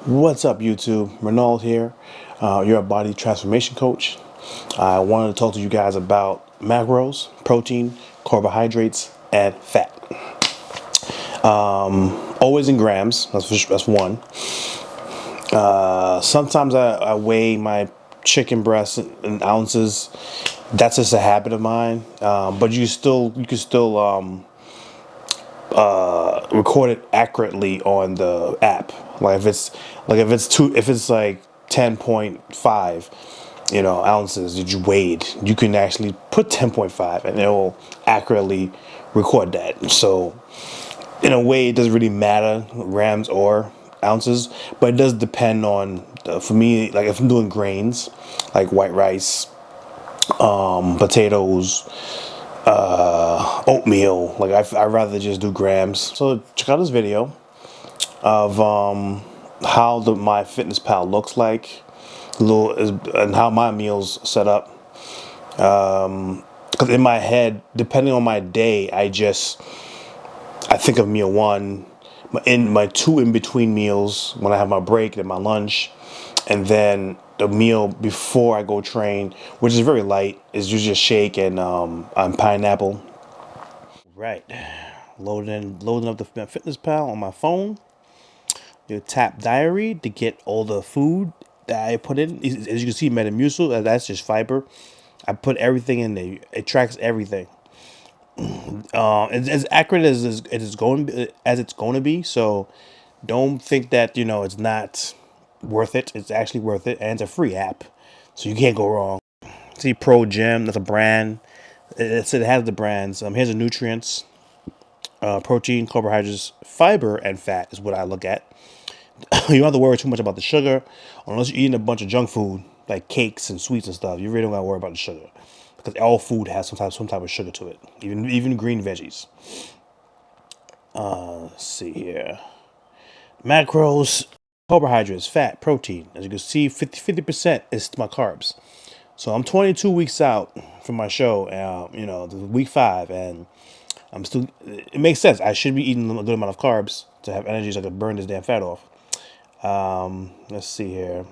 What's up, YouTube? Renault here. You're a body transformation coach. I wanted to talk to you guys about macros, protein, carbohydrates, and fat. Always in grams. That's one. Sometimes I weigh my chicken breast in ounces. That's just a habit of mine. But you can still record it accurately on the app. If it's like 10.5, ounces that you weighed, you can actually put 10.5 and it will accurately record that. So in a way, it doesn't really matter grams or ounces, but it does depend on for me. Like if I'm doing grains, like white rice, potatoes, oatmeal. Like I'd rather just do grams. So check out this video of how my Fitness Pal looks like, and how my meals set up. Because in my head, depending on my day, I think of meal one, in my two in between meals when I have my break and my lunch, and then the meal before I go train, which is very light, is usually a shake and pineapple. Right, loading up the Fitness Pal on my phone. You tap diary to get all the food that I put in. As you can see, Metamucil, that's just fiber. I put everything in there. It tracks everything. It's as accurate as it's going to be. So don't think that it's not worth it. It's actually worth it, and it's a free app, so you can't go wrong. See, Pro Gym, that's a brand. It has the brands. Here's the nutrients: protein, carbohydrates, fiber, and fat is what I look at. You don't have to worry too much about the sugar, unless you're eating a bunch of junk food like cakes and sweets and stuff. You really don't got to worry about the sugar, because all food has some type of sugar to it, even green veggies. Let's see here. Macros, carbohydrates, fat, protein. As you can see, 50% is my carbs. So I'm 22 weeks out from my show, the week 5, and I'm still. It makes sense. I should be eating a good amount of carbs to have energy so I can burn this damn fat off. Let's see here.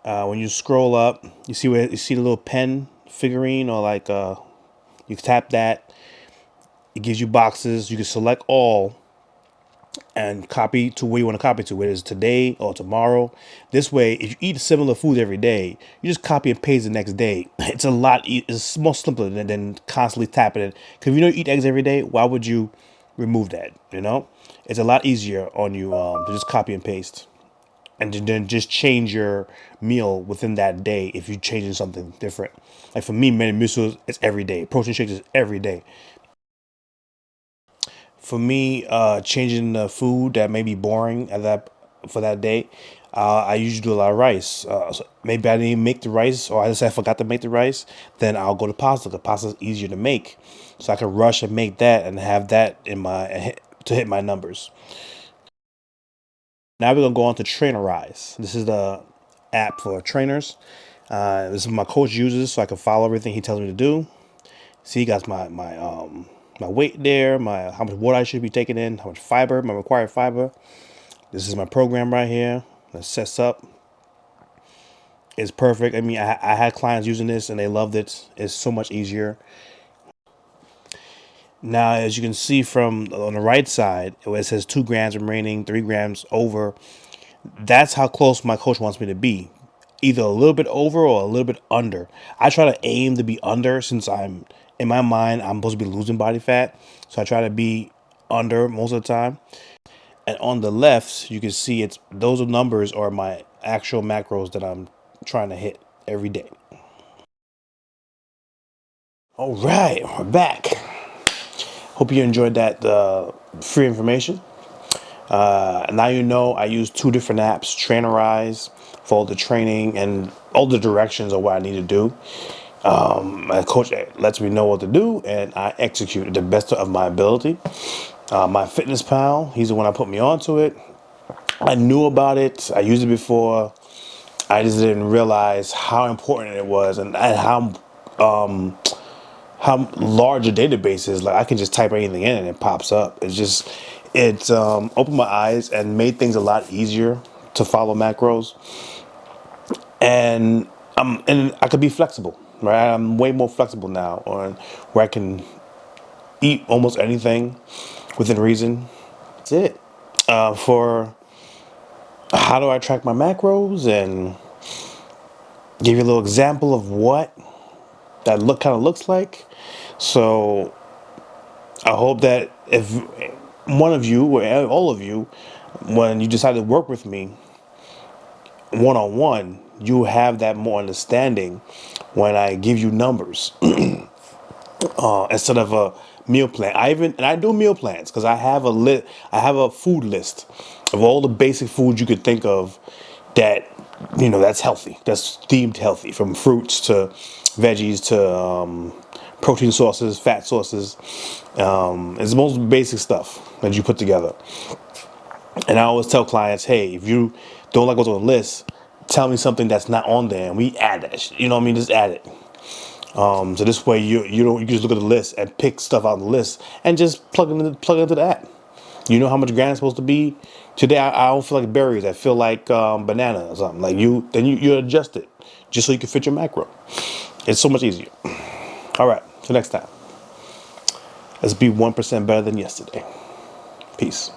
When you scroll up, you see the little pen figurine, or like you tap that. It gives you boxes. You can select all and copy to where you want to copy to, whether it's today or tomorrow. This way, if you eat similar food every day, you just copy and paste the next day. It's it's more simpler than constantly tapping it. Because if you don't eat eggs every day, why would you remove that? It's a lot easier on you to just copy and paste, and then just change your meal within that day if you're changing something different. Like for me, Metamucil is every day. Protein shakes is every day. For me, changing the food that may be boring at that for that day, I usually do a lot of rice. So maybe I didn't even make the rice, or I just I forgot to make the rice. Then I'll go to pasta. The pasta is easier to make, so I can rush and make that and have that in to hit my numbers. Now we're gonna go on to Trainerize. This is the app for trainers. This is my coach uses, so I can follow everything he tells me to do. See, got my weight there, my how much water I should be taking in, how much fiber, my required fiber. This is my program right here that sets up. It's perfect. I mean, I had clients using this and they loved it. It's so much easier. Now, as you can see from on the right side, where it says 2 grams remaining, 3 grams over, that's how close my coach wants me to be. Either a little bit over or a little bit under. I try to aim to be under, since in my mind, I'm supposed to be losing body fat. So I try to be under most of the time. And on the left, you can see those numbers are my actual macros that I'm trying to hit every day. All right, we're back. Hope you enjoyed that free information. Now you know I use 2 different apps, Trainerize for all the training and all the directions of what I need to do. My coach lets me know what to do, and I execute it the best of my ability. My Fitness Pal, he's the one that put me onto it. I knew about it. I used it before. I just didn't realize how important it was, and how large a database is. Like I can just type anything in and it pops up. It's opened my eyes and made things a lot easier to follow macros, and I could be flexible, right? I'm way more flexible now on where I can eat almost anything within reason. That's it. For how do I track my macros and give you a little example of what that kind of looks like. So I hope that if one of you or all of you, when you decide to work with me one on one, you have that more understanding when I give you numbers instead of a meal plan. I do meal plans because I have a food list of all the basic foods you could think of that that's healthy. That's deemed healthy, from fruits to veggies to protein sources, fat sources. It's the most basic stuff that you put together. And I always tell clients, hey, if you don't like what's on the list, tell me something that's not on there, and we add that shit. You know what I mean? Just add it. So this way you can just look at the list and pick stuff out of the list and just plug it into the app. You know how much grams supposed to be. Today I don't feel like berries. I feel like banana or something. Like you adjust it just so you can fit your macro. It's so much easier. All right. Till next time. Let's be 1% better than yesterday. Peace.